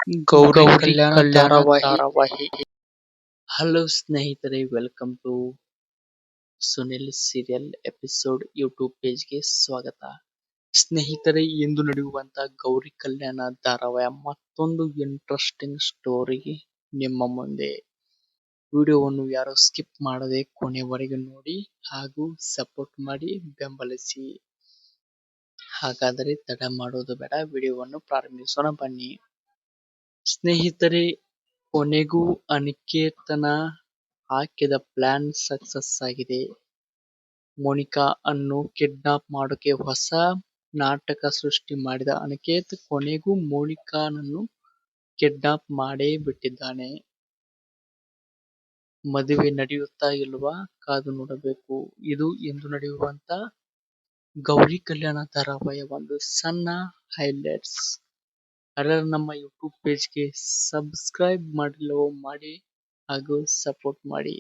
ಗೌರಿ ಗೌರಿ ಕಲ್ಯಾಣ ಕಲ್ಯಾಣ ಧಾರಾವಾಹಿ. ಧಾರಾವಾಹಿ. ಹಲೋ ಸ್ನೇಹಿತರೆ, welcome to Sunil serial episode YouTube ಪೇಜ್ಗೆ ಸ್ವಾಗತ. ಸ್ನೇಹಿತರೆ, ಇಂದು ನಡೆಯುವಂತ ಗೌರಿ ಕಲ್ಯಾಣ ಧಾರಾವಾಹಿಯ ಮತ್ತೊಂದು ಇಂಟ್ರೆಸ್ಟಿಂಗ್ ಸ್ಟೋರಿ ನಿಮ್ಮ ಮುಂದೆ. ವಿಡಿಯೋವನ್ನು ಯಾರು ಸ್ಕಿಪ್ ಮಾಡದೆ ಕೊನೆವರೆಗೆ ನೋಡಿ ಹಾಗೂ ಸಪೋರ್ಟ್ ಮಾಡಿ ಬೆಂಬಲಿಸಿ. ಹಾಗಾದರೆ ತಡ ಮಾಡೋದು ಬೇಡ, ವಿಡಿಯೋವನ್ನು ಪ್ರಾರಂಭಿಸೋಣ ಬನ್ನಿ. ಸ್ನೇಹಿತರೆ, ಕೊನೆಗೂ ಅನಿಕೇತನ ಹಾಕಿದ ಪ್ಲಾನ್ ಸಕ್ಸಸ್ ಆಗಿದೆ. ಮೋನಿಕಾ ಅನ್ನು ಕಿಡ್ನಾಪ್ ಮಾಡೋಕೆ ಹೊಸ ನಾಟಕ ಸೃಷ್ಟಿ ಮಾಡಿದ ಅನಿಕೇತ್ ಕೊನೆಗೂ ಮೋನಿಕಾನನ್ನು ಕಿಡ್ನಾಪ್ ಮಾಡೇ ಬಿಟ್ಟಿದ್ದಾನೆ. ಮದುವೆ ನಡೆಯುತ್ತಾ ಇಲ್ವಾ ಕಾದು ನೋಡಬೇಕು. ಇದು ಇಂದು ನಡೆಯುವಂತ ಗೌರಿ ಕಲ್ಯಾಣ ಧಾರಾವಾಹಿಯ ಒಂದು ಸಣ್ಣ ಹೈಲೈಟ್ಸ್. ಯಾರ್ಯಾರು ನಮ್ಮ ಯೂಟ್ಯೂಬ್ ಪೇಜ್ಗೆ ಸಬ್ಸ್ಕ್ರೈಬ್ ಮಾಡಿಲ್ಲವೋ ಮಾಡಿ ಹಾಗೂ ಸಪೋರ್ಟ್ ಮಾಡಿ.